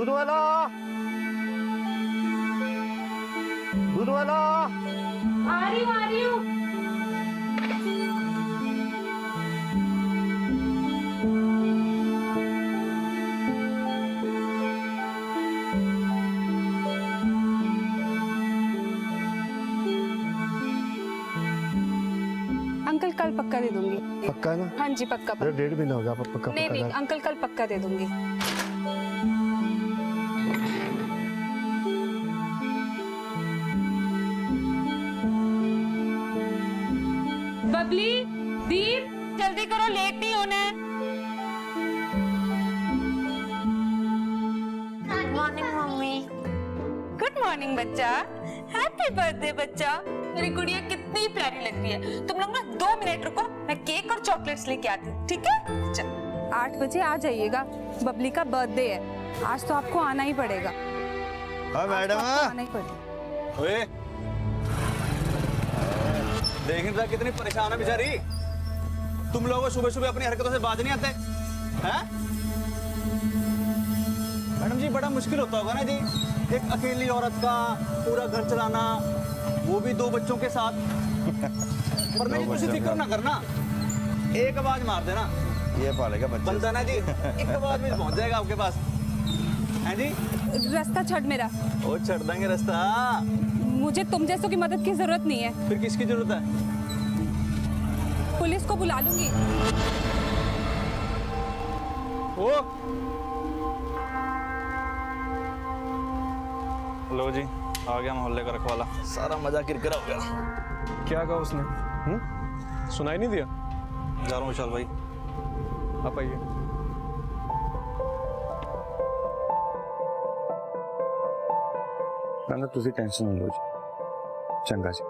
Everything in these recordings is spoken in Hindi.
दूध वाला, दूध वाला। आ रही हूँ, आ रही हूँ। अंकल कल पक्का दे दूंगी। पक्का ना? हाँ जी पक्का पक्का। 1.5 महीना हो गया पक्का। नहीं नहीं अंकल कल पक्का दे दूंगी। बबली, दीप, जल्दी करो, लेट नहीं होना है। Good morning mummy. Good morning बच्चा। हैप्पी बर्थडे बच्चा। मेरी गुड़िया कितनी प्यारी लग रही है। तुम लोग ना 2 मिनट रुको, मैं केक और चॉकलेट्स लेके आती हूँ, ठीक है? चल 8 बजे आ जाइएगा, बबली का बर्थडे है। आज तो आपको आना ही पड़ेगा। हाँ मैडम, आना ही पड़ेगा। ओए, देख नहीं रहा कितनी परेशान है बेचारी। तुम लोगों को सुबह सुबह अपनी हरकतों से बाज नहीं आते हैं? मैडम जी बड़ा मुश्किल होता होगा ना जी, एक अकेली औरत का पूरा घर चलाना, वो भी 2 बच्चों के साथ। पर नहीं कुछ फिक्र ना करना, एक आवाज मार देना, ये पालेगा बच्चा। बनता ना जी, एक आवाज में पहुंच जाएगा आपके पास। हैं जी? रास्ता छड़ मेरा। ओ छड़ देंगे रास्ता। मुझे तुम जैसों की मदद की जरूरत नहीं है। फिर किसकी जरूरत है? पुलिस को बुला लूंगी। ओ लो जी, आ गया मोहल्ले का रखवाला। सारा मजा किरकिरा हो गया। क्या कहा उसने? सुनाई नहीं दिया? जा रहा हूँ विशाल भाई। आप आइए। ना तुझे टेंशन नहीं लो जी, चंगा जी।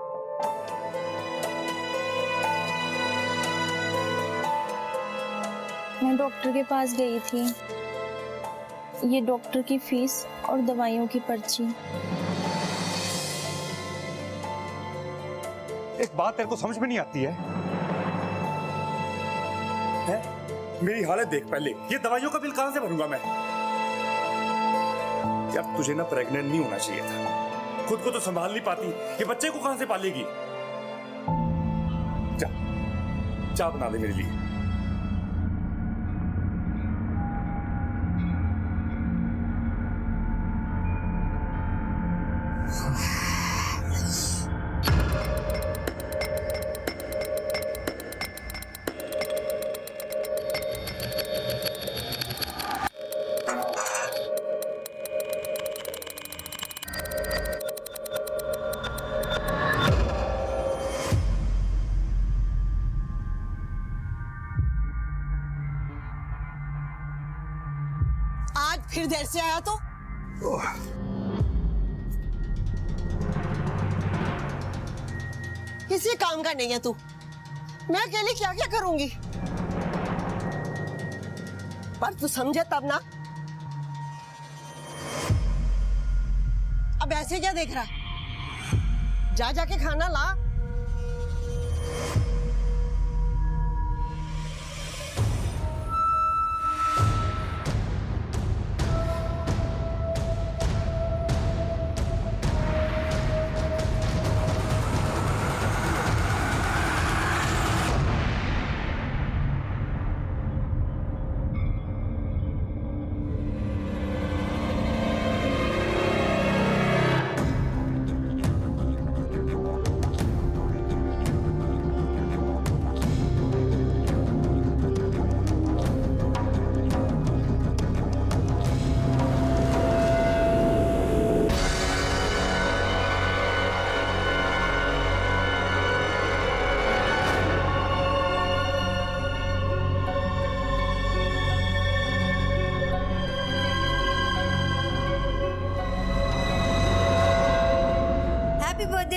मैं डॉक्टर के पास गई थी, ये डॉक्टर की फीस और दवाइयों की पर्ची। एक बात तेरे को समझ में नहीं आती है? मेरी हालत देख पहले, ये दवाइयों का बिल कहां से भरूंगा मैं? यार तुझे ना प्रेग्नेंट नहीं होना चाहिए था, खुद को तो संभाल नहीं पाती, ये बच्चे को कहां से पालेगी? चाय बना दे मेरे लिए। आज फिर देर से आया तो किसी काम का नहीं है तू। मैं अकेले क्या क्या करूंगी? पर तू समझे तब ना। अब ऐसे क्या देख रहा है? जा जाके खाना ला।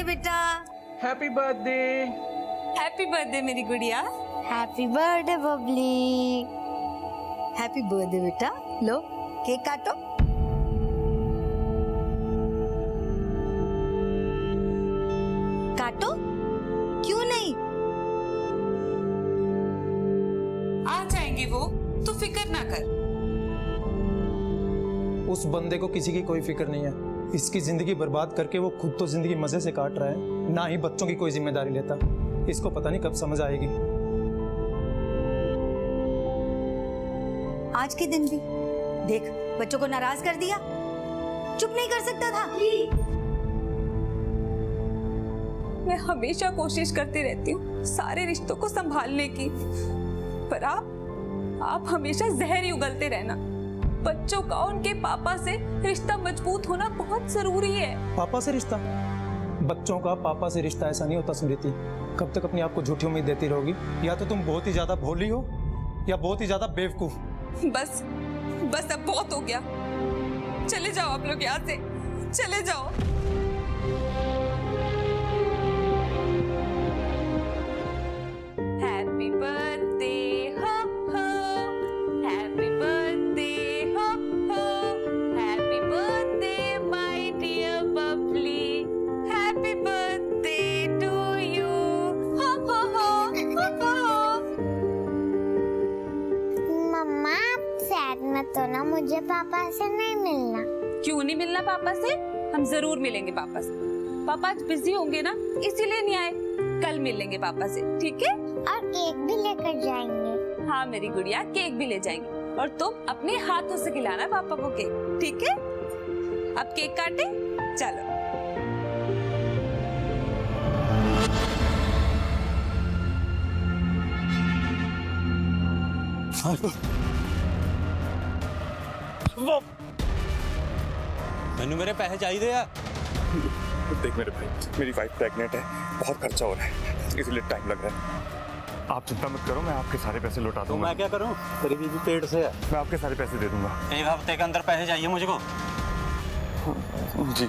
बेटा, हैप्पी बर्थडे। हैप्पी बर्थडे मेरी गुड़िया। Happy birthday Babli. Happy birthday बेटा। लो केक काटो। काटो, क्यों नहीं? आ जाएंगे वो, तू फिक्र ना कर। उस बंदे को किसी की कोई फिक्र नहीं है। इसकी जिंदगी बर्बाद करके वो खुद तो जिंदगी मजे से काट रहा है, ना ही बच्चों की कोई जिम्मेदारी लेता। इसको पता नहीं कब समझ आएगी। आज के दिन भी देख बच्चों को नाराज कर दिया, चुप नहीं कर सकता था। मैं हमेशा कोशिश करती रहती हूँ सारे रिश्तों को संभालने की, पर आप हमेशा जहर ही उगलते रहना। बच्चों का उनके पापा से रिश्ता मजबूत होना बहुत जरूरी है। पापा से रिश्ता? बच्चों का पापा से रिश्ता ऐसा नहीं होता स्मृति। कब तक अपने आप को झूठी उम्मीद देती रहोगी? या तो तुम बहुत ही ज्यादा भोली हो या बहुत ही ज्यादा बेवकूफ। बस अब बहुत हो गया। चले जाओ आप लोग यहाँ से, चले जाओ। हैप्पी बर्थडे हो, हैप्पी बर्थडे हो, happy birthday my dear Babli, happy birthday to you. मम्मा सैड मत हो ना, मुझे पापा से नहीं मिलना। क्यों नहीं मिलना पापा से? हम जरूर मिलेंगे पापा से। पापा आज बिजी होंगे ना, इसीलिए नहीं आए। कल मिलेंगे पापा से, ठीक है? और केक भी लेकर जाएंगे। हाँ मेरी गुड़िया, केक भी ले जाएंगे और तुम अपने हाथों से खिलाना पापा को केक, ठीक है? अब केक काटे, चलो। मैंने मेरे पैसे चाहिए यार। देख मेरे भाई, मेरी वाइफ प्रेग्नेंट है, बहुत खर्चा हो रहा है, इसलिए टाइम लग रहा है। आप चिंता मत करो, मैं आपके सारे पैसे लौटा तो दूंगा। मैं क्या करूं? तेरी बीवी पेट से है। मैं आपके सारे पैसे दे दूंगा। एक हफ्ते के अंदर पैसे चाहिए मुझको। जी।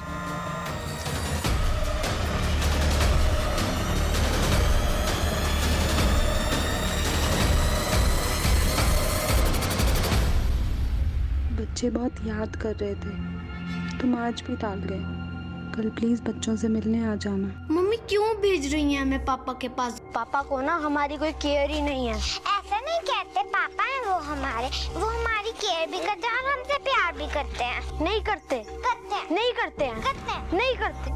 बच्चे बहुत याद कर रहे थे, तुम आज भी टाल गए। कल प्लीज बच्चों से मिलने आ जाना। मम्मी क्यों भेज रही हैं हमें पापा के पास? पापा को ना हमारी कोई केयर ही नहीं है। ऐसा नहीं कहते, पापा है वो हमारी केयर भी करते हैं और हमसे प्यार भी करते हैं। नहीं करते, करते हैं। नहीं करते हैं, करते हैं। नहीं करते।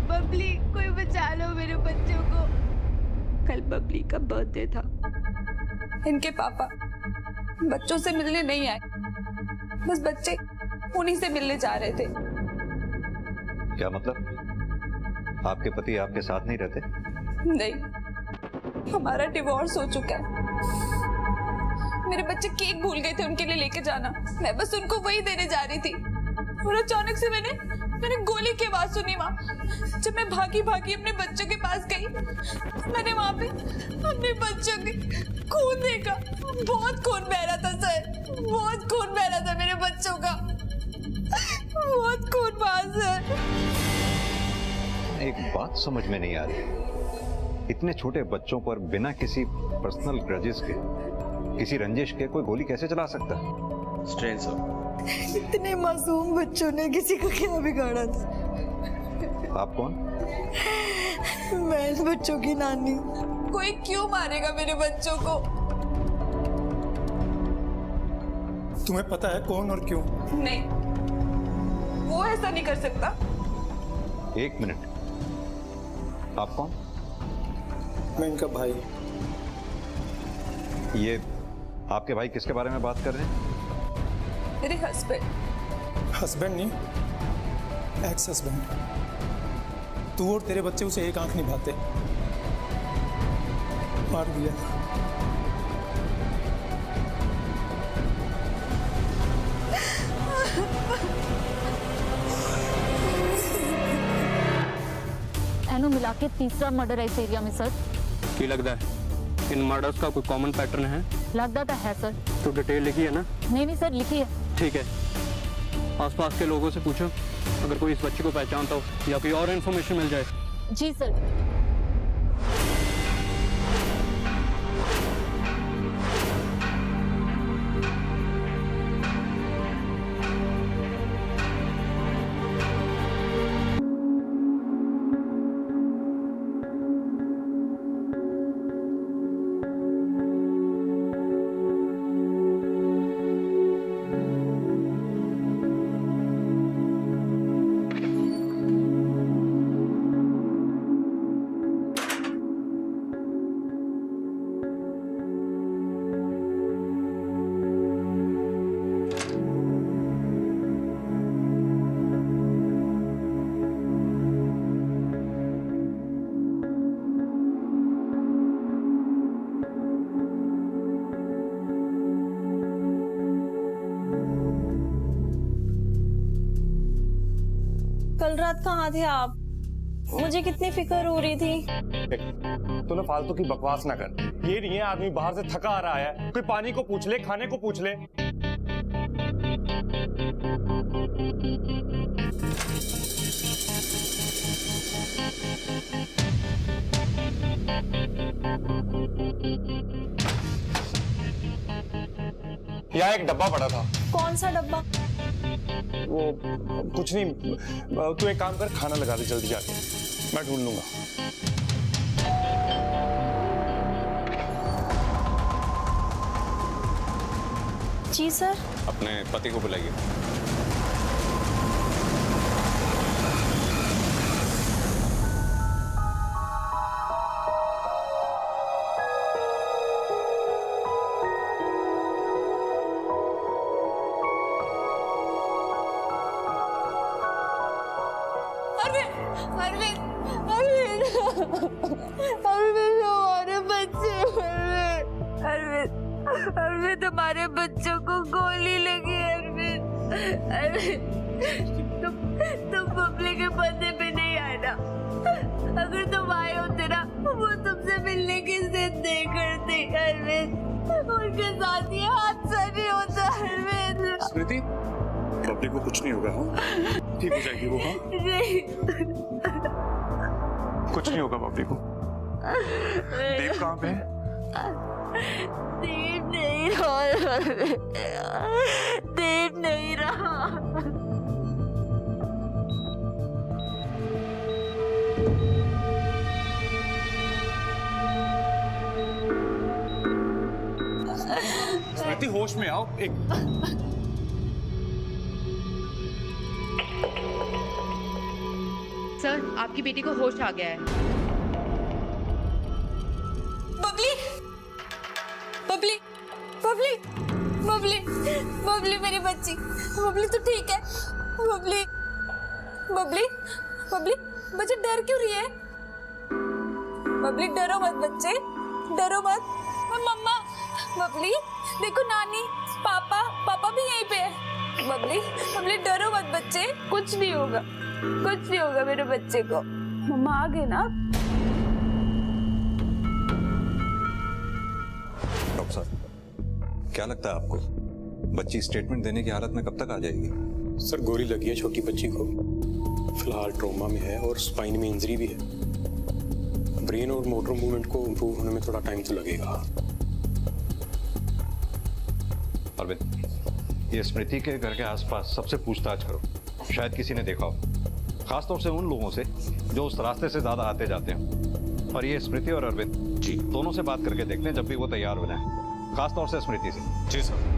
बबली, कोई बचा लो मेरे बच्चों को। कल बबली का बर्थडे था। इनके पापा बच्चों से मिलने नहीं आए, बस बच्चे उन्हीं से मिलने जा रहे थे। क्या मतलब? आपके पति आपके साथ नहीं रहते? नहीं, हमारा डिवोर्स हो चुका है। मेरे बच्चे केक भूल गए थे उनके लिए लेके जाना, मैं बस उनको वही देने जा रही थी और अचानक से मैंने गोली की आवाज सुनी वहां। जब मैं भागी अपने बच्चों के पास गई, मैंने वहां पे अपने बच्चों के खून देखा। बहुत खून बह रहा था सर, बहुत खून बह रहा था मेरे बच्चों का, बहुत खून बहा सर। एक बात समझ में नहीं आ रही, इतने छोटे बच्चों पर बिना किसी पर्सनल ग्रजेस के, किसी रंजिश के कोई गोली कैसे चला सकता? Strain sir. इतने मासूम बच्चों ने किसी का क्या बिगाड़ा था? आप कौन? मैं इन बच्चों की नानी। कोई क्यों मारेगा मेरे बच्चों को? तुम्हें पता है कौन और क्यों? नहीं, वो ऐसा नहीं कर सकता। एक मिनट, आप कौन? मैं इनका भाई। ये आपके भाई किसके बारे में बात कर रहे हैं? मेरे हस्बैंड। हस्बैंड नहीं, एक्स हस्बैंड। तू और तेरे बच्चे उसे एक आंख निभाते, मार दिया। एनो मिला के तीसरा मर्डर है इस एरिया में सर। की लगता है इन मर्डर्स का कोई कॉमन पैटर्न है? लगता तो है सर। तो डिटेल लिखी है ना? नहीं सर, लिखी है। ठीक है, आसपास के लोगों से पूछो, अगर कोई इस बच्चे को पहचानता हो या कोई और इन्फॉर्मेशन मिल जाए। जी सर। कल रात कहाँ थे आप? मुझे कितनी फिक्र हो रही थी। तू ना फालतू की बकवास ना कर। ये नहीं है आदमी बाहर से थका आ रहा है, कोई पानी को पूछ ले, खाने को पूछ ले। यहाँ एक डब्बा पड़ा था। कौन सा डब्बा? वो कुछ नहीं, तू एक काम कर, खाना लगा दे जल्दी जाके, मैं ढूंढ लूंगा। जी सर। अपने पति को बुलाइए। अरविंद हमारे बच्चों को गोली लगी। अरविंद तुम बबली के पर्दे पे नहीं आए ना। अगर तुम आए होते ना वो तुमसे मिलने की जिद नहीं करते। अरविंद उनके साथ ये हादसा नहीं होता। अरविंद स्मृति, बबली को कुछ नहीं होगा। हाँ ठीक हो जाएगी वो। हाँ नहीं, कुछ नहीं होगा बबली को। देव कहाँ पे? देव नहीं रहा। देव नहीं रहा। स्मृति होश में आओ। एक सर, आपकी बेटी को होश आ गया है। बबली, बबली, बबली, बबली, बबली मेरी बच्ची। बबली तू ठीक है? बबली, बबली, बबली, बच्चे डर क्यों रही है? बबली डरो मत बच्चे, डरो मत। मम्मा, बबली देखो नानी, पापा, पापा भी यहीं पे है। बबली, बबली डरो मत बच्चे, कुछ नहीं होगा, कुछ नहीं होगा मेरे बच्चे को। मम्मा आ गए ना? डॉक्टर साहब, क्या लगता है आपको बच्ची स्टेटमेंट देने की हालत में कब तक आ जाएगी? सर गोली लगी है छोटी बच्ची को, फिलहाल ट्रॉमा में है और स्पाइन में इंजरी भी है। ब्रेन और मोटर मूवमेंट को इम्प्रूव होने में थोड़ा टाइम तो लगेगा। अरविंद, ये स्मृति के घर के आसपास सबसे पूछताछ करो, शायद किसी ने देखा हो, खासतौर से उन लोगों से जो उस रास्ते से ज्यादा आते जाते हैं। और ये स्मृति और अरविंद जी दोनों से बात करके देख लें जब भी वो तैयार हो जाए, खासतौर से स्मृति से। जी सर।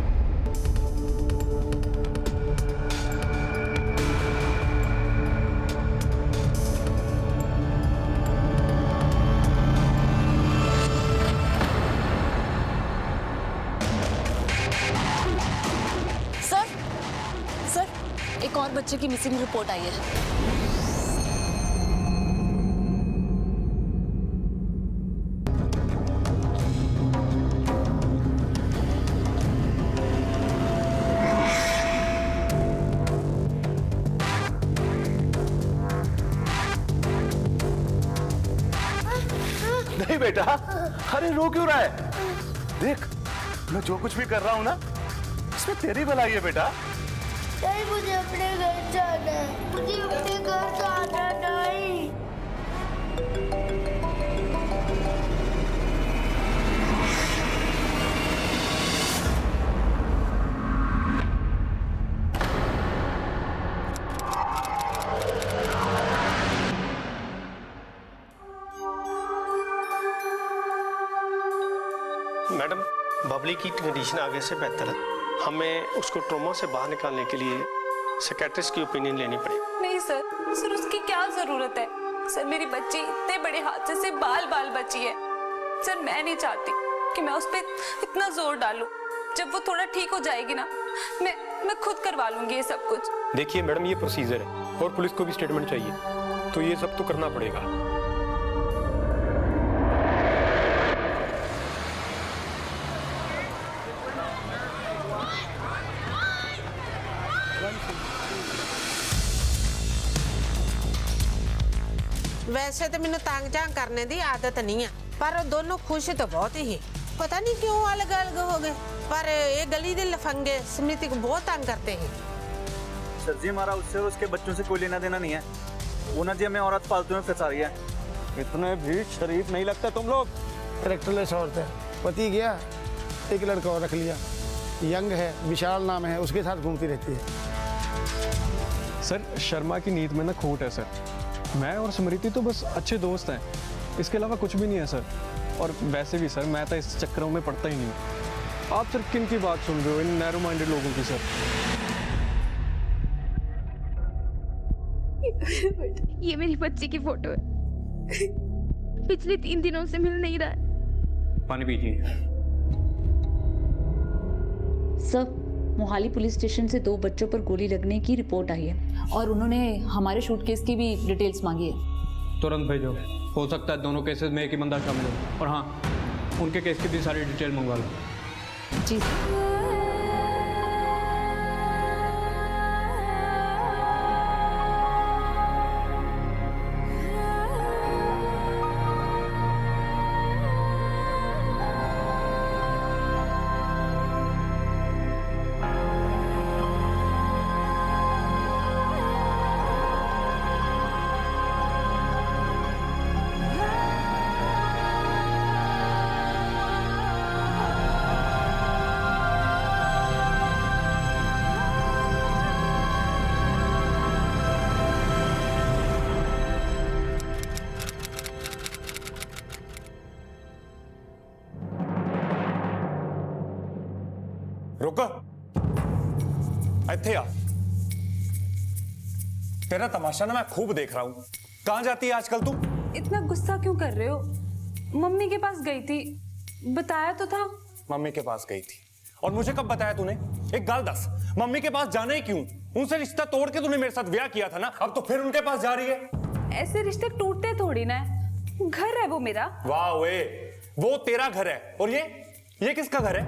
एक और बच्चे की मिसिंग रिपोर्ट आई है। नहीं बेटा, अरे रो क्यों रहा है? देख, मैं जो कुछ भी कर रहा हूँ ना, इसमें तेरी भलाई है बेटा। नहीं, मुझे अपने घर जाना है, मुझे अपने घर जाना नहीं। मैडम, बबली की कंडीशन आगे से बेहतर है। हमें उसको ट्रॉमा से बाहर निकालने के लिए साइकियाट्रिस्ट की ओपिनियन लेनी पड़ेगी। नहीं सर, सर उसकी क्या जरूरत है? सर मेरी बच्ची इतने बड़े हादसे से बाल बाल बची है। सर मैं नहीं चाहती कि मैं उस पर इतना जोर डालूं। जब वो थोड़ा ठीक हो जाएगी ना, मैं खुद करवा लूंगी ये सब कुछ। देखिए मैडम, ये प्रोसीजर है और पुलिस को भी स्टेटमेंट चाहिए, तो ये सब तो करना पड़ेगा। वैसे तो मैंने तंग जांग करने की आदत नहीं है, पर वो दोनों खुश तो बहुत ही, पता नहीं क्यों अलग अलग हो गए। पर ये गली के लफंगे स्मृति को बहुत तंग करते हैं। सर जी हमारा उससे और उसके बच्चों से कोई लेना देना नहीं है। वो ना जी हमें औरत फालतू में फंसा रही है। इतने भी शरीफ नहीं लगता तुम लोग। कैरेक्टरलेस औरत है, पति गया एक लड़का और रख लिया, यंग है, विशाल नाम है, उसके साथ घूमती रहती है। सर शर्मा की नीयत में ना खोट है सर। मैं और स्मृति तो बस अच्छे दोस्त हैं, इसके अलावा कुछ भी नहीं है सर। और वैसे भी सर मैं तो इस चक्करों में पड़ता ही नहीं हूँ। आप सर किन की बात सुन रहे हो, इन नैरो माइंडेड लोगों की सर। ये मेरी बच्ची की फोटो है, पिछले 3 दिनों से मिल नहीं रहा है। पानी पीजिए। सर मोहाली पुलिस स्टेशन से 2 बच्चों पर गोली लगने की रिपोर्ट आई है और उन्होंने हमारे शूट केस की भी डिटेल्स मांगी है। तुरंत भेजो, हो सकता है दोनों केसेस में एक ही बंदा शामिल हो। और हाँ, उनके केस की भी सारी डिटेल मंगवा लो। जी रुक, इत्थे आ। तेरा तमाशा ना मैं खूब देख रहा हूँ। कहाँ जाती है आजकल तू? इतना गुस्सा क्यों कर रहे हो? मम्मी के पास गई थी, बताया तो था। मम्मी के पास गई थी और मुझे कब बताया तूने? एक गाल दस, मम्मी के पास जाना ही क्यों? उनसे रिश्ता तोड़ के तूने मेरे साथ ब्याह किया था ना, अब तो फिर उनके पास जा रही है। ऐसे रिश्ते टूटते थोड़ी ना है, घर है वो मेरा। वाह वे, वो तेरा घर है और ये किसका घर है?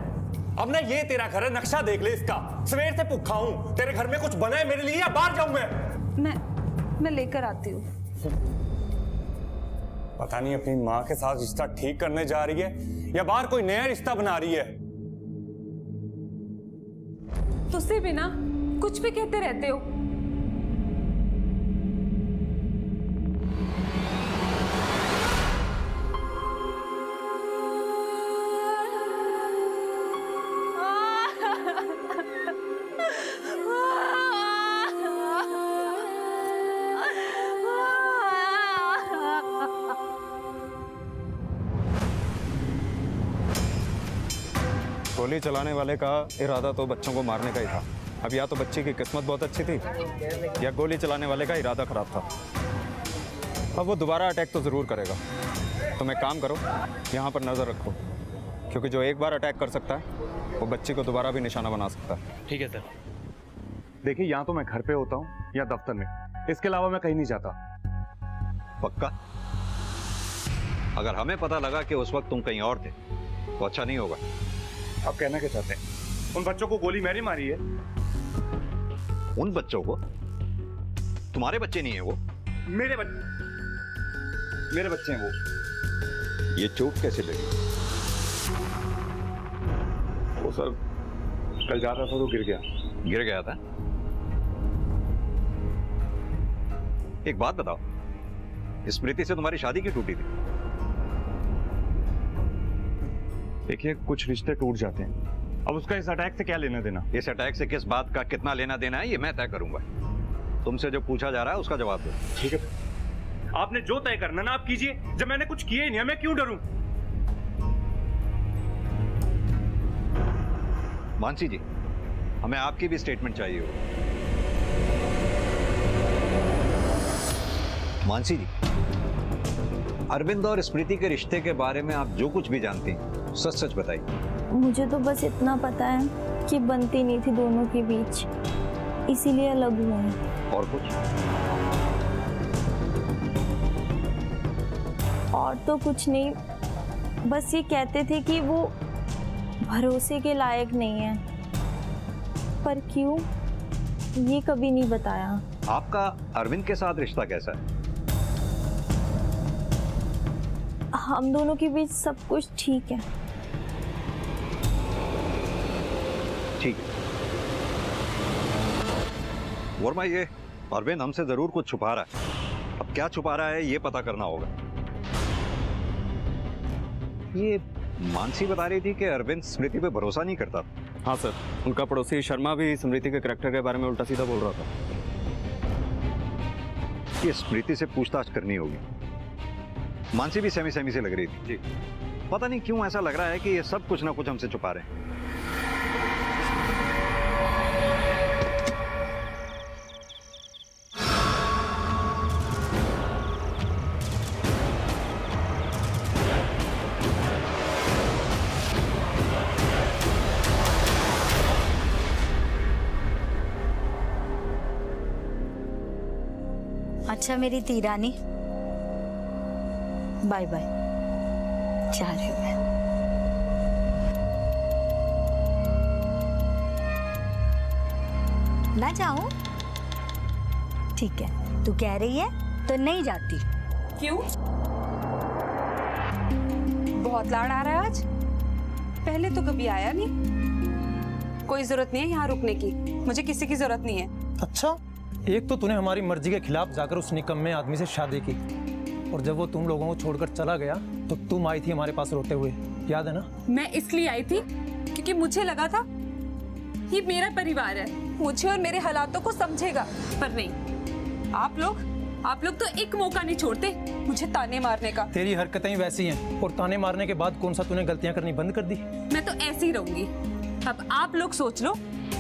अब ना ये तेरा घर है, नक्शा देख ले इसका। सवेर से भूखा हूं, तेरे घर में कुछ बना है मेरे लिए या बाहर जाऊं मैं लेकर आती हूँ। पता नहीं अपनी माँ के साथ रिश्ता ठीक करने जा रही है या बाहर कोई नया रिश्ता बना रही है। तुझसे भी ना कुछ भी कहते रहते हो। गोली चलाने वाले का इरादा तो बच्चों को मारने का ही था। अब या तो बच्ची की किस्मत बहुत अच्छी थी या गोली चलाने वाले का इरादा खराब था। अब वो दोबारा अटैक तो ज़रूर करेगा। तुम एक काम करो, यहाँ पर नज़र रखो, क्योंकि जो एक बार अटैक कर सकता है वो बच्ची को दोबारा भी निशाना बना सकता है। ठीक है सर। देखिए, या तो मैं घर पे होता हूँ या दफ्तर में, इसके अलावा मैं कहीं नहीं जाता। पक्का? अगर हमें पता लगा कि उस वक्त तुम कहीं और थे तो अच्छा नहीं होगा। आप कहना क्या चाहते हैं? उन बच्चों को गोली मैंने मारी है। उन बच्चों को? तुम्हारे बच्चे नहीं है वो? मेरे बच्चे हैं वो। ये चोट कैसे लगी? वो सर कल जा रहा था तो गिर गया था। एक बात बताओ, स्मृति से तुम्हारी शादी क्यों टूटी थी? देखिए, कुछ रिश्ते टूट जाते हैं, अब उसका इस अटैक से क्या लेना देना? इस अटैक से किस बात का कितना लेना देना है ये मैं तय करूंगा। तुमसे जो पूछा जा रहा है उसका जवाब दो। ठीक है, आपने जो तय करना ना आप कीजिए। जब मैंने कुछ किया ही नहीं, मैं क्यों डरूं? मानसी जी, हमें आपकी भी स्टेटमेंट चाहिए हो। मानसी जी, अरविंद और स्मृति के रिश्ते के बारे में आप जो कुछ भी जानती हैं सच सच बताइए। मुझे तो बस इतना पता है कि बनती नहीं थी दोनों के बीच, इसीलिए अलग हुए हैं। और कुछ? और तो कुछ नहीं, बस ये कहते थे कि वो भरोसे के लायक नहीं है, पर क्यों ये कभी नहीं बताया। आपका अरविंद के साथ रिश्ता कैसा है? हम दोनों के बीच सब कुछ ठीक है। ठीक है वर्मा, ये अरविंद हमसे जरूर कुछ छुपा रहा है। अब क्या छुपा रहा है ये पता करना होगा। ये मानसी बता रही थी कि अरविंद स्मृति पे भरोसा नहीं करता। हाँ सर, उनका पड़ोसी शर्मा भी स्मृति के करैक्टर के बारे में उल्टा सीधा बोल रहा था। ये स्मृति से पूछताछ करनी होगी। मानसी भी सेमी सेमी से लग रही थी जी। पता नहीं क्यों ऐसा लग रहा है कि ये सब कुछ ना कुछ हमसे छुपा रहे हैं। अच्छा मेरी तीरानी, बाय बाय, जा रही हूँ मैं। ना जाऊं? ठीक है, तू कह रही है तो नहीं जाती। क्यों? बहुत लाड़ आ रहा है आज। पहले तो कभी आया नहीं। कोई जरूरत नहीं है यहाँ रुकने की, मुझे किसी की जरूरत नहीं है। अच्छा, एक तो तूने हमारी मर्जी के खिलाफ जाकर उस निकम्मे आदमी से शादी की, और जब वो तुम लोगों को छोड़कर चला गया तो तुम आई थी हमारे पास रोते हुए, याद है ना? मैं इसलिए आई थी क्योंकि मुझे लगा था ये मेरा परिवार है, मुझे और मेरे हालातों को समझेगा। पर नहीं, आप लोग तो एक मौका नहीं छोड़ते मुझे ताने मारने का। तेरी हरकतें वैसी हैं, और ताने मारने के बाद कौन सा तूने गलतियां करनी बंद कर दी? मैं तो ऐसी ही रहूंगी। अब आप लोग सोच लो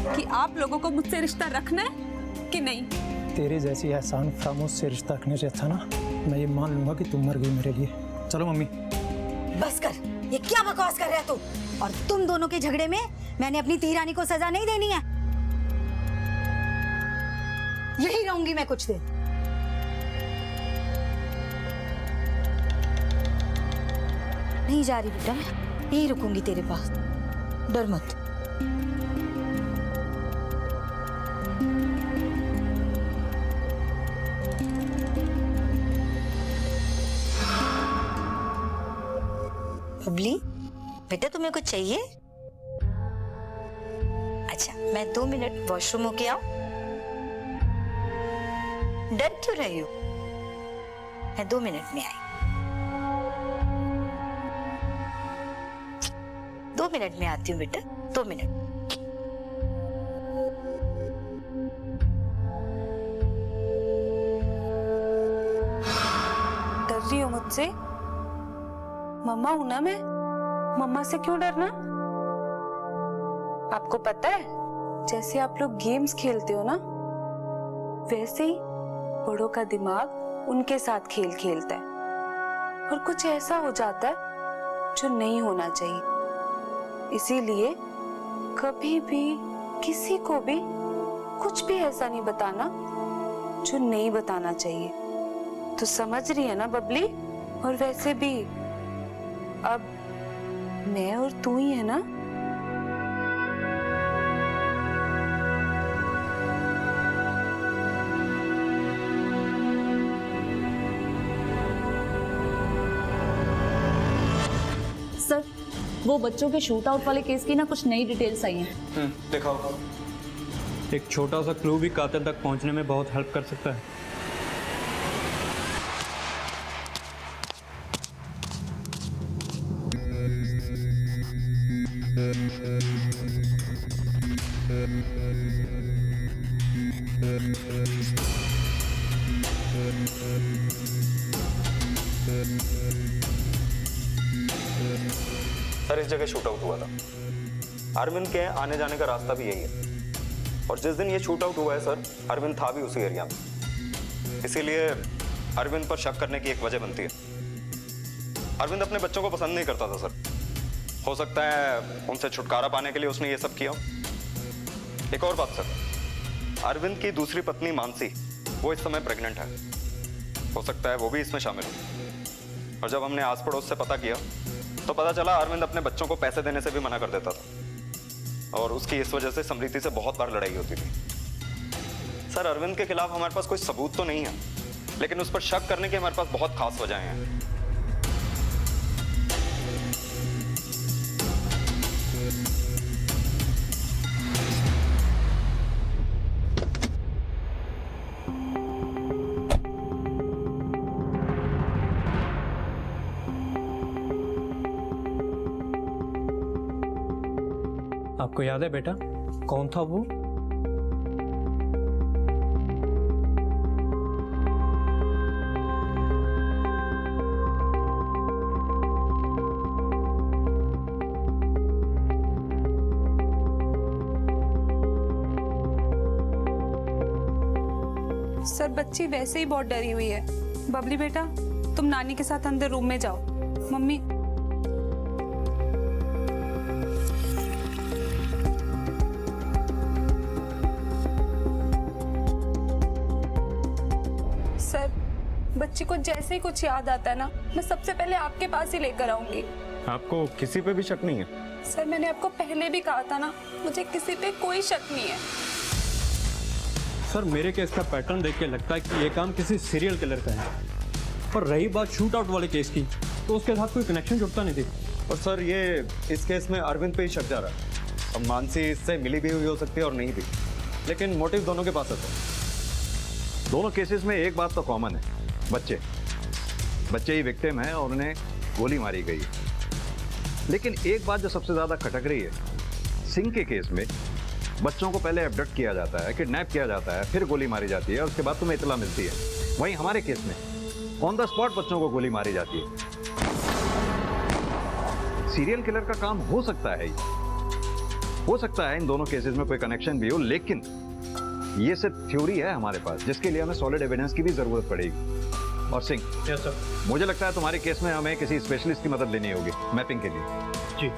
कि आप लोगों को मुझसे रिश्ता रखना है कि नहीं। तेरे जैसी एहसान फरामोश से रिश्ता रखने से अच्छा ना मैं ये मान लूंगा कि तुम मर गई मेरे लिए। चलो मम्मी। बस कर, ये क्या बकवास कर रहा है तू? और तुम दोनों के झगड़े में मैंने अपनी तीरानी को सजा नहीं देनी है। यही रहूंगी मैं कुछ दिन। नहीं जा रही बेटा, मैं यही रुकूंगी तेरे पास, डर मत। बबली बेटा, तुम्हें कुछ चाहिए? अच्छा, मैं 2 मिनट वॉशरूम होके आऊं? डर क्यों रही हो? मैं 2 मिनट में आई। 2 मिनट में आती हूँ बेटा, 2 मिनट। डर रही हो मुझसे? मम्मा हूं ना मैं, मम्मा से क्यों डरना? आपको पता है, जैसे आप लोग गेम्स खेलते हो ना, वैसे ही बड़ों का दिमाग उनके साथ खेल खेलता है, और कुछ ऐसा हो जाता है जो नहीं होना चाहिए। इसीलिए कभी भी किसी को भी कुछ भी ऐसा नहीं बताना जो नहीं बताना चाहिए। तो समझ रही है ना बबली? और वैसे भी अब मैं और तू ही है ना। सर, वो बच्चों के शूट आउट वाले केस की ना कुछ नई डिटेल्स आई हैं। दिखाओ। एक छोटा सा क्लू भी कातिल तक पहुंचने में बहुत हेल्प कर सकता है। सर, इस जगह शूट आउट हुआ था। अरविंद के आने जाने का रास्ता भी यही है, और जिस दिन ये शूट आउट हुआ है सर, अरविंद था भी उसी एरिया में। इसीलिए अरविंद पर शक करने की एक वजह बनती है। अरविंद अपने बच्चों को पसंद नहीं करता था सर। हो सकता है उनसे छुटकारा पाने के लिए उसने ये सब किया। एक और बात सर, अरविंद की दूसरी पत्नी मानसी, वो इस समय प्रेग्नेंट है। हो सकता है वो भी इसमें शामिल हो। और जब हमने आस पड़ोस से पता किया तो पता चला अरविंद अपने बच्चों को पैसे देने से भी मना कर देता था, और उसकी इस वजह से समृति से बहुत बार लड़ाई होती थी। सर, अरविंद के खिलाफ हमारे पास कोई सबूत तो नहीं है, लेकिन उस पर शक करने की हमारे पास बहुत खास वजह हैं। आपको याद है बेटा कौन था वो? सर बच्ची वैसे ही बहुत डरी हुई है। बबली बेटा तुम नानी के साथ अंदर रूम में जाओ। मम्मी सर बच्ची को जैसे ही कुछ याद आता है ना, मैं सबसे पहले आपके पास ही लेकर आऊंगी। आपको किसी पे भी शक नहीं है? सर मैंने आपको पहले भी कहा था ना, मुझे किसी पे कोई शक नहीं है। सर मेरे केस का पैटर्न देख के लगता है कि ये काम किसी सीरियल किलर का है। पर रही बात शूट आउट वाले केस की, तो उसके साथ कोई कनेक्शन जुड़ता नहीं थी। और सर ये इस केस में अरविंद पे ही शक जा रहा है। अब मानसी इससे मिली भी हुई हो सकती है और नहीं भी, लेकिन मोटिव दोनों के पास है। दोनों केसेस में एक बात तो कॉमन है, बच्चे ही विक्टिम हैं और उन्हें गोली मारी गई। लेकिन एक बात जो सबसे ज्यादा खटक रही है, सिंह के केस में बच्चों को पहले एब्डक्ट किया जाता है, किडनैप किया जाता है, फिर गोली मारी जाती है और उसके बाद तुम्हें इतला मिलती है। वहीं हमारे केस में ऑन द स्पॉट बच्चों को गोली मारी जाती है। सीरियल किलर का काम हो सकता है, हो सकता है इन दोनों केसेस में कोई कनेक्शन भी हो, लेकिन ये सिर्फ थ्योरी है हमारे पास, जिसके लिए हमें सॉलिड एविडेंस की भी जरूरत पड़ेगी। और सिंह, यस सर, मुझे लगता है तुम्हारे केस में हमें किसी स्पेशलिस्ट की मदद लेनी होगी मैपिंग के लिए। जी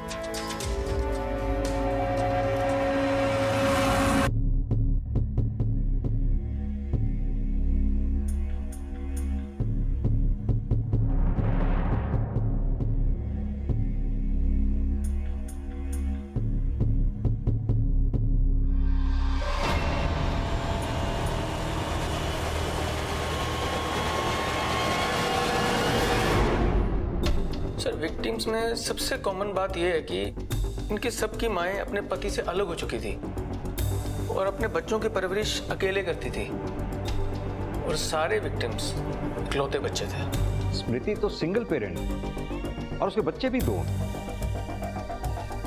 सर विक्टिम्स में सबसे कॉमन बात यह है कि इनकी सबकी माएँ अपने पति से अलग हो चुकी थी और अपने बच्चों की परवरिश अकेले करती थी, और सारे विक्टिम्स इकलौते बच्चे थे। स्मृति तो सिंगल पेरेंट और उसके बच्चे भी दो।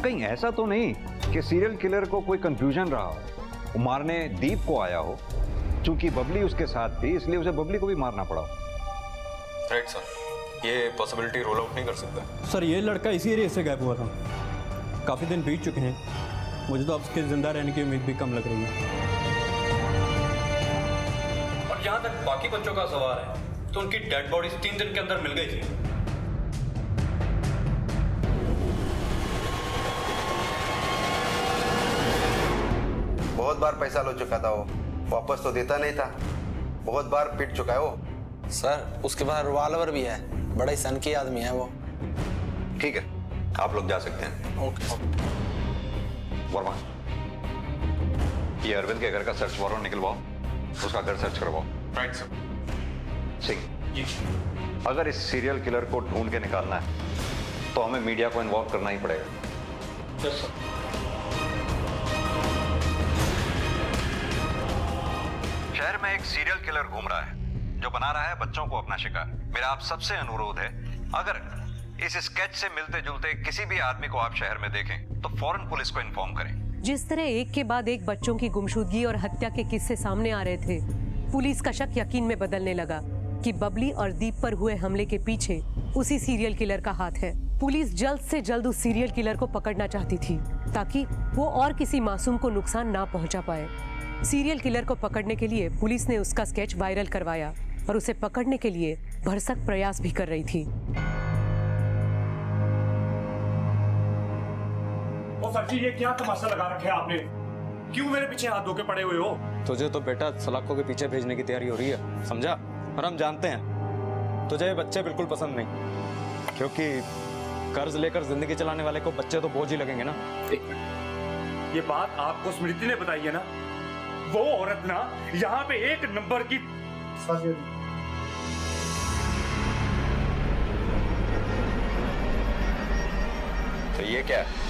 कहीं ऐसा तो नहीं कि सीरियल किलर को कोई कंफ्यूजन रहा हो, वो मारने दीप को आया हो, चूंकि बबली उसके साथ थी इसलिए उसे बबली को भी मारना पड़ा। राइट सर, ये पॉसिबिलिटी रोल आउट नहीं कर सकता। सर ये लड़का इसी एरिया से गायब हुआ था, काफी दिन बीत चुके हैं, मुझे तो अब उसके जिंदा रहने की उम्मीद भी कम लग रही है। और जहां तक बाकी बच्चों का सवाल है, तो उनकी डेड बॉडीज 3 दिन के अंदर मिल गई थी। बहुत बार पैसा लो चुका था वो, वापस तो देता नहीं था, बहुत बार पिट चुका है वो। सर उसके बाद रिवॉल्वर भी है, बड़ा ही सन की आदमी है वो। ठीक है, आप लोग जा सकते हैं। ओके। वर्मा, ये अरविंद के घर का सर्च वारंट निकलवाओ, उसका घर सर्च करवाओ। Right sir. सिंह, अगर इस सीरियल किलर को ढूंढ के निकालना है तो हमें मीडिया को इन्वॉल्व करना ही पड़ेगा। Yes sir. शहर में एक सीरियल किलर घूम रहा है जो बना रहा है बच्चों को अपना शिकार। मेरा आप सबसे अनुरोध है, अगर इस स्केच से मिलते जुलते किसी भी आदमी को आप शहर में देखें तो फौरन पुलिस को इन्फॉर्म करें। जिस तरह एक के बाद एक बच्चों की गुमशुदगी और हत्या के किस्से सामने आ रहे थे, पुलिस का शक यकीन में बदलने लगा कि बबली और दीप पर हुए हमले के पीछे उसी सीरियल किलर का हाथ है। पुलिस जल्द से जल्द उस सीरियल किलर को पकड़ना चाहती थी ताकि वो और किसी मासूम को नुकसान ना पहुंचा पाए। सीरियल किलर को पकड़ने के लिए पुलिस ने उसका स्केच वायरल करवाया और उसे पकड़ने के लिए भरसक प्रयास भी कर रही थी। ओ सर जी, ये क्या तमाशा लगा रखे आपने? क्यों मेरे पीछे हाथ धो के पड़े हुए हो? तुझे तो बेटा सलाखों के पीछे भेजने की तैयारी हो रही है, समझा? और हम जानते हैं तुझे ये बच्चे बिल्कुल पसंद नहीं, क्योंकि कर्ज लेकर जिंदगी चलाने वाले को बच्चे तो बोझ ही लगेंगे ना। एक मिनट, ये बात आपको स्मृति ने बताई है ना? वो औरत ना यहाँ पे एक नंबर की। तो ये क्या है?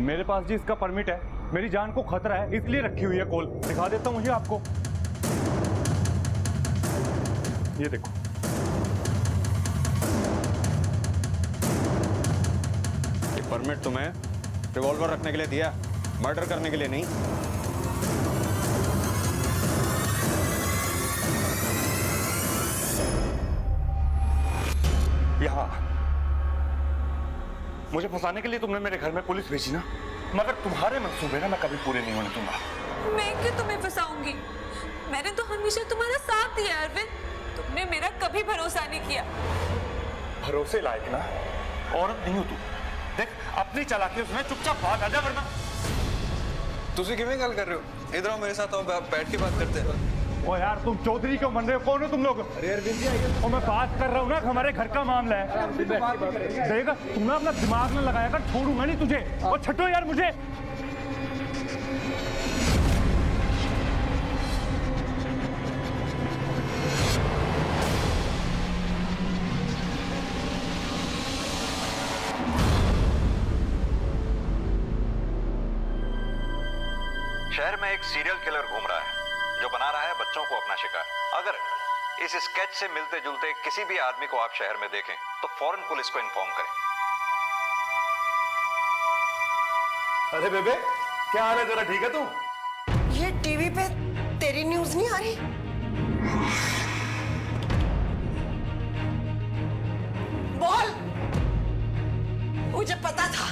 मेरे पास जी इसका परमिट है, मेरी जान को खतरा है इसलिए रखी हुई है कॉल। दिखा देता हूँ ये आपको, ये देखो। परमिट तुम्हें रिवॉल्वर रखने के लिए दिया, मर्डर करने के लिए नहीं। यहाँ मुझे फंसाने के लिए तुमने मेरे घर में पुलिस भेजी ना, मगर तुम्हारे मंसूबे ना मैं कभी पूरे नहीं होने दूंगा। मैं क्यों तुम्हें फंसाऊंगी? मैंने तो हमेशा तुम्हारा साथ दिया अरविंद, तुमने मेरा कभी भरोसा नहीं किया। भरोसे लायक ना औरत नहीं हो तू। देख अपनी चालाकी उसमें चुपचाप भाग आजा, वरना तुझे किਵੇਂ ਗੱਲ कर रहे हो? इधर आओ मेरे साथ, आओ बैठ के बात करते हैं। ओ यार तुम चौधरी क्यों बन रहे हो? कौन हो तुम लोग? अरे अरविंद जी और मैं बात कर रहा हूँ ना, हमारे घर का मामला है। देखा तुम ना अपना दिमाग में लगाया कर, छोड़ूंगा नहीं तुझे। और छटो यार मुझे। शहर में एक सीरियल किलर घूम रहा है जो बना रहा है बच्चों को अपना शिकार। अगर इस स्केच से मिलते जुलते किसी भी आदमी को आप शहर में देखें तो फौरन पुलिस को इन्फॉर्म करें। अरे बेबे क्या हाल है तेरा, ठीक है तू? ये टीवी पे तेरी न्यूज नहीं आ रही? बोल, मुझे पता था,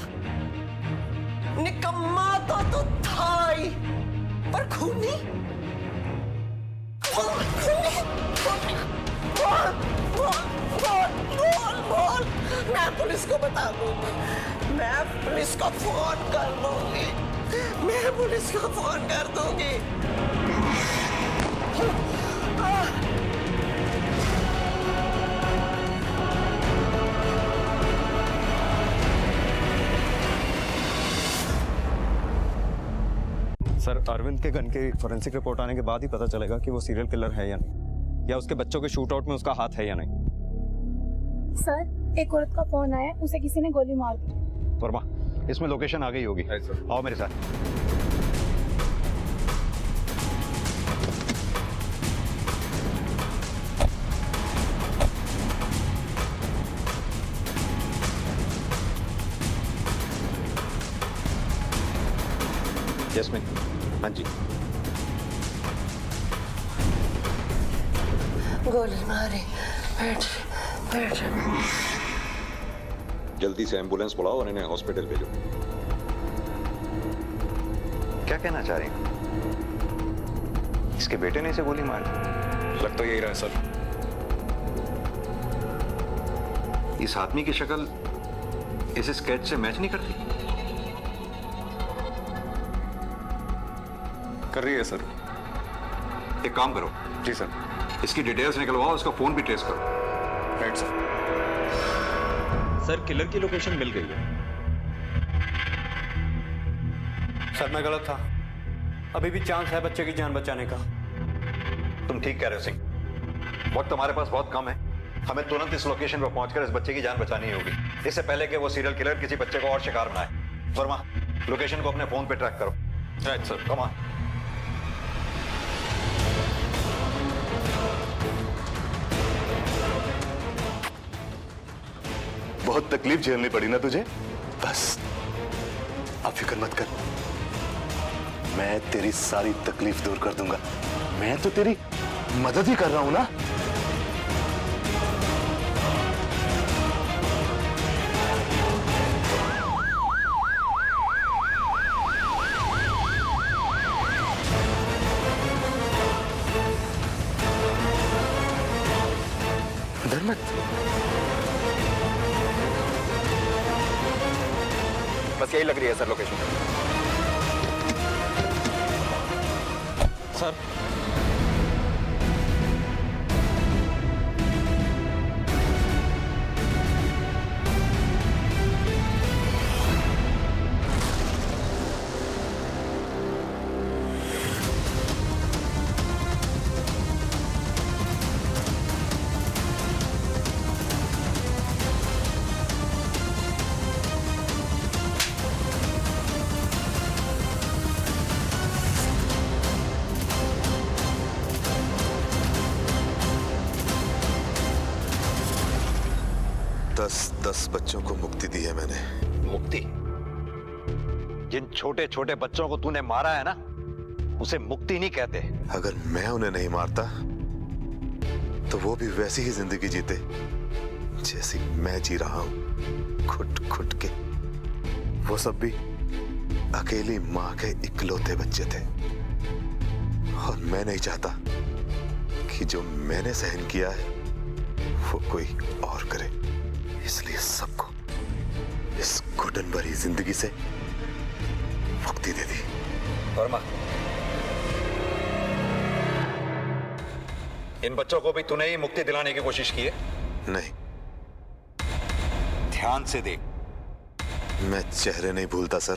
निकम्मा तो तू था ही, पर खूनी? बोल, मैं पुलिस को बता दूंगी, मैं पुलिस को फोन कर दूंगी, मैं पुलिस को फोन कर दूंगी। सर अरविंद के गन की फोरेंसिक रिपोर्ट आने के बाद ही पता चलेगा कि वो सीरियल किलर है या नहीं, या उसके बच्चों के शूट आउट में उसका हाथ है या नहीं। सर एक औरत का फोन आया, उसे किसी ने गोली मार दी। वर्मा इसमें लोकेशन आ गई होगी, आओ मेरे साथ। यस्मिन, हाँ जी। गोली मारी, बैठ बैठ। जल्दी से एम्बुलेंस बुलाओ और इन्हें हॉस्पिटल भेजो। क्या कहना चाह रही हैं? इसके बेटे ने इसे गोली मार दी? लग तो यही रहा है सर। इस आदमी की शक्ल इस स्केच से मैच नहीं करती? कर रही है सर। एक काम करो। जी सर। इसकी डिटेल्स निकलवाओ, इसका फोन भी ट्रेस करो। Right sir. सर किलर की लोकेशन मिल गई है। सर मैं गलत था, अभी भी चांस है बच्चे की जान बचाने का। तुम ठीक कह रहे हो सिंह, वक्त हमारे पास बहुत कम है, हमें तुरंत इस लोकेशन पर पहुंचकर इस बच्चे की जान बचानी होगी, इससे पहले कि वो सीरियल किलर किसी बच्चे को और शिकार बनाए। वर्मा लोकेशन को अपने फोन पे ट्रैक करो। Right sir. Come on. बहुत तकलीफ झेलनी पड़ी ना तुझे? बस अब फिक्र मत कर, मैं तेरी सारी तकलीफ दूर कर दूंगा। मैं तो तेरी मदद ही कर रहा हूं ना। धर्मत बस यही लग रही है सर लोकेशन। सर दस बच्चों को मुक्ति दी है मैंने। मुक्ति? जिन छोटे छोटे बच्चों को तूने मारा है ना, उसे मुक्ति नहीं कहते। अगर मैं उन्हें नहीं मारता तो वो भी वैसी ही जिंदगी जीते जैसी मैं जी रहा हूं, खुट खुट के। वो सब भी अकेली माँ के इकलौते बच्चे थे, और मैं नहीं चाहता कि जो मैंने सहन किया है वो कोई और करे। इसलिए सबको इस घुटन भरी जिंदगी से मुक्ति दे दी। वर्मा, इन बच्चों को भी तूने ही मुक्ति दिलाने की कोशिश की है? नहीं। ध्यान से देख। मैं चेहरे नहीं भूलता सर।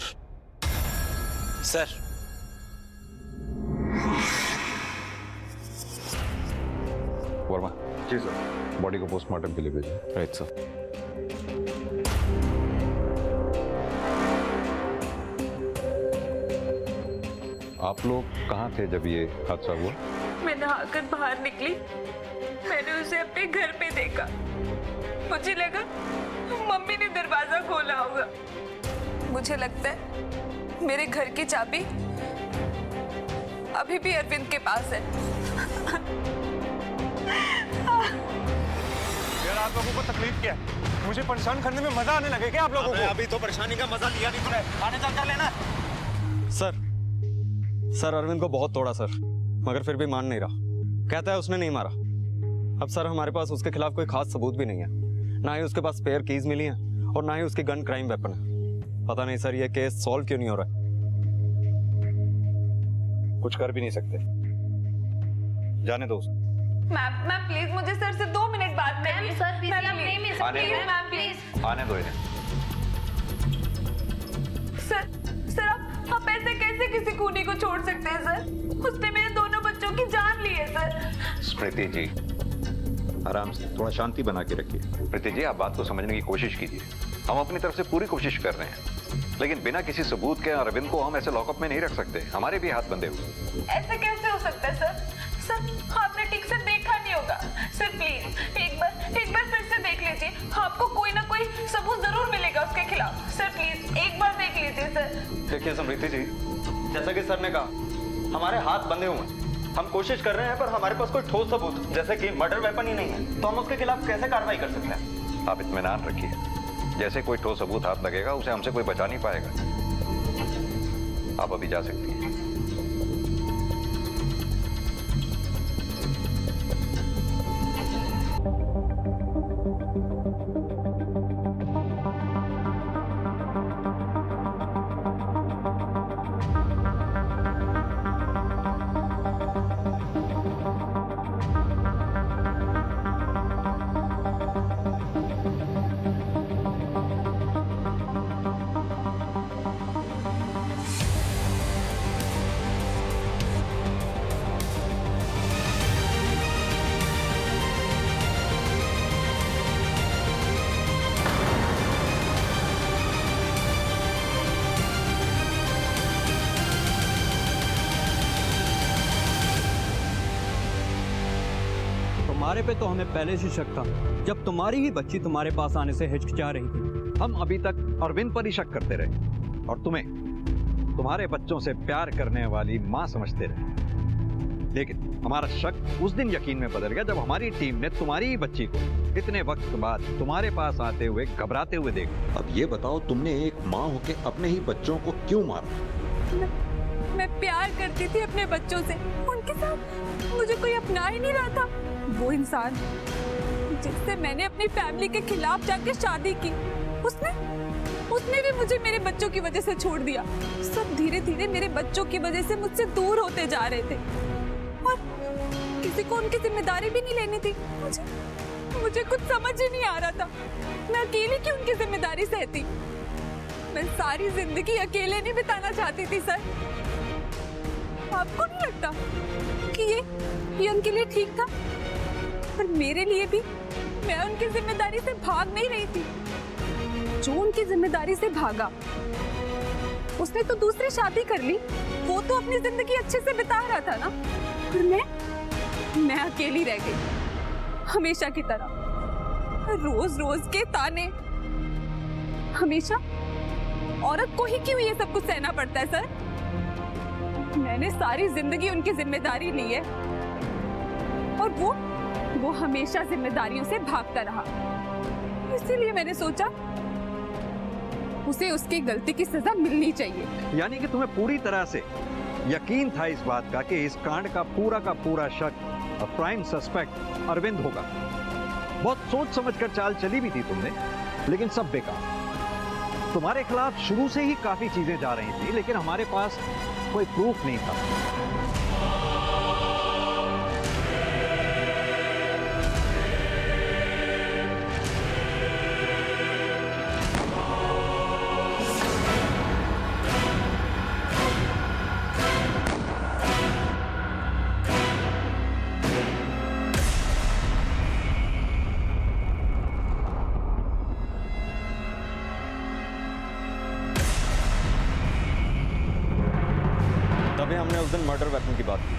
सर, वर्मा। जी सर। बॉडी को पोस्टमार्टम के लिए भेजें। Right sir. आप लोग कहाँ थे जब ये हादसा हुआ? मैं नहाकर बाहर निकली, मैंने उसे अपने घर पे देखा। मुझे लगा मम्मी ने दरवाजा खोला होगा। मुझे लगता है मेरे घर की चाबी अभी भी अरविंद के पास है। यार आप लोगों को तकलीफ क्या है? मुझे परेशान करने में मजा आने लगे क्या आप लोगों को? अभी तो परेशानी का मजा लिया नहीं तूने। आने चल लेना। सर अरविंद को बहुत तोड़ा सर, मगर फिर भी मान नहीं रहा। कहता है उसने नहीं मारा। अब सर हमारे पास उसके खिलाफ कोई खास सबूत भी नहीं है, ना ही उसके पास स्पेयर कीज मिली हैं और ना ही उसकी गन क्राइम वेपन है। पता नहीं सर ये केस सॉल्व क्यों नहीं हो रहा है। कुछ कर भी नहीं सकते, जाने दो उसको। मैम प्लीज मुझे सर से 2 मिनट बात करनी है। सर प्लीज मैम प्लीज आने दो इन्हें। सर आप ऐसे कैसे किसी खूनी को छोड़ सकते हैं सर? उसने मेरे दोनों बच्चों की जान ली है सर। स्मृति जी, आराम से, थोड़ा शांति बना के रखिए। प्रीति जी, आप बात को समझने की कोशिश कीजिए। हम अपनी तरफ से पूरी कोशिश कर रहे हैं, लेकिन बिना किसी सबूत के अरविंद को हम ऐसे लॉकअप में नहीं रख सकते। हमारे भी हाथ बंधे हुए। ऐसे कैसे हो सकता है सर? सर आपने ठीक से देखा नहीं होगा। सर प्लीज एक बार फिर से देख लीजिए, आपको कोई ना कोई सबूत जरूर मिलेगा उसके खिलाफ। सर प्लीज एक बार देख लीजिए सर। देखिए समृति जी, जैसा कि सर ने कहा, हमारे हाथ बंधे हुए हैं। हम कोशिश कर रहे हैं पर हमारे पास कोई ठोस सबूत जैसे कि मर्डर वेपन ही नहीं है, तो हम उसके खिलाफ कैसे कार्रवाई कर सकते हैं? आप इत्मीनान रखिए, जैसे कोई ठोस सबूत हाथ लगेगा उसे हमसे कोई बचा नहीं पाएगा। आप अभी जा सकती हैं। तुम्हारे पे तो हमें पहले से शक था, जब तुम्हारी ही बच्ची तुम्हारे पास आने से हिचकिचा रही थी। हम अभी तक अरविंद पर ही शक करते रहे और तुम्हें तुम्हारे बच्चों से प्यार करने वाली मां समझते रहे, लेकिन हमारा शक उस दिन यकीन में बदल गया जब हमारी टीम ने तुम्हारी ही बच्ची को इतने वक्त बाद तुम्हारे पास आते हुए घबराते हुए देखा। अब ये बताओ, तुमने एक माँ होके अपने ही बच्चों को क्यों मारा? मैं प्यार करती थी अपने बच्चों से, उनके साथ मुझे कोई अपना ही नहीं रहा था। वो इंसान जिससे मैंने अपनी फैमिली के खिलाफ जाके शादी की, उसने भी मुझे मेरे बच्चों की वजह से छोड़ दिया। सब धीरे धीरे मेरे बच्चों की वजह से मुझसे दूर होते जा रहे थे और किसी को उनकी जिम्मेदारी भी नहीं लेनी थी। मुझे कुछ समझ ही नहीं आ रहा था, मैं अकेली क्यों उनकी जिम्मेदारी सहती। मैं सारी जिंदगी अकेले नहीं बिताना चाहती थी सर। आपको नहीं लगता कि ये उनके लिए ठीक था? पर मेरे लिए भी मैं उनकी जिम्मेदारी से भाग नहीं रही थी। जो उनकी जिम्मेदारी से भागा उसने तो दूसरी शादी कर ली, वो तो अपनी जिंदगी अच्छे से बिता रहा था ना। और मैं अकेली रह गई हमेशा की तरह। रोज रोज के ताने, हमेशा औरत को ही क्यों ये सब कुछ सहना पड़ता है सर? मैंने सारी जिंदगी उनकी जिम्मेदारी ली है और वो हमेशा जिम्मेदारियों से भागता रहा। इसीलिए मैंने सोचा उसे उसकी गलती की सजा मिलनी चाहिए। यानी कि तुम्हें पूरी तरह से यकीन था इस बात का कि इस कांड का पूरा शक और प्राइम सस्पेक्ट अरविंद होगा। बहुत सोच समझकर चाल चली भी थी तुमने, लेकिन सब बेकार। तुम्हारे खिलाफ शुरू से ही काफी चीजें जा रही थी, लेकिन हमारे पास कोई प्रूफ नहीं था। तभी हमने उस दिन मर्डर वेपन की बात की,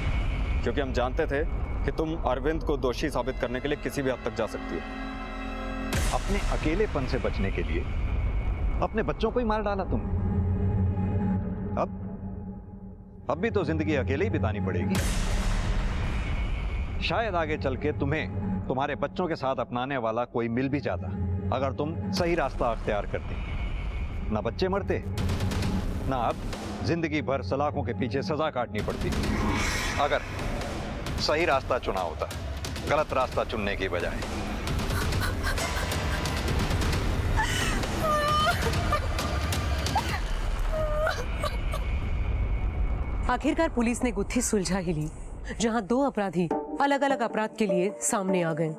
क्योंकि हम जानते थे कि तुम अरविंद को दोषी साबित करने के लिए किसी भी हद तक जा सकती हो। अपने अकेलेपन से बचने के लिए अपने बच्चों को ही मार डाला तुम। अब भी तो जिंदगी अकेले ही बितानी पड़ेगी। शायद आगे चल के तुम्हें तुम्हारे बच्चों के साथ अपनाने वाला कोई मिल भी जाता, अगर तुम सही रास्ता अख्तियार करती। ना बच्चे मरते, ना अब जिंदगी भर सलाखों के पीछे सजा काटनी पड़ती। अगर सही रास्ता चुना होता, गलत रास्ता चुनने की बजाय। आखिरकार पुलिस ने गुत्थी सुलझा ही ली, जहां दो अपराधी अलग अलग अपराध के लिए सामने आ गए।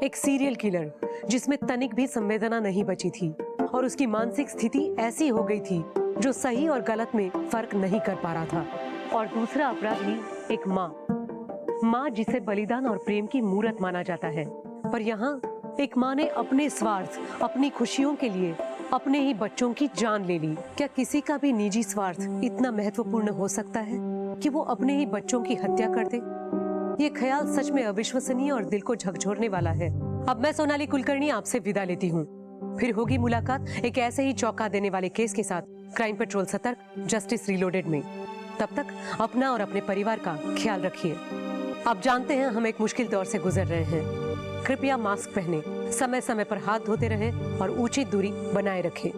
एक सीरियल किलर जिसमें तनिक भी संवेदना नहीं बची थी और उसकी मानसिक स्थिति ऐसी हो गई थी जो सही और गलत में फर्क नहीं कर पा रहा था। और दूसरा अपराधी एक माँ जिसे बलिदान और प्रेम की मूरत माना जाता है। पर यहाँ एक माँ ने अपने स्वार्थ, अपनी खुशियों के लिए अपने ही बच्चों की जान ले ली। क्या किसी का भी निजी स्वार्थ इतना महत्वपूर्ण हो सकता है कि वो अपने ही बच्चों की हत्या कर दे? ये ख्याल सच में अविश्वसनीय और दिल को झकझोरने वाला है। अब मैं सोनाली कुलकर्णी आपसे विदा लेती हूँ। फिर होगी मुलाकात एक ऐसे ही चौंका देने वाले केस के साथ क्राइम पेट्रोल सतर्क, जस्टिस रीलोडेड में। तब तक अपना और अपने परिवार का ख्याल रखिए। आप जानते हैं हम एक मुश्किल दौर से गुजर रहे हैं। कृपया मास्क पहने, समय समय पर हाथ धोते रहें और उचित दूरी बनाए रखें।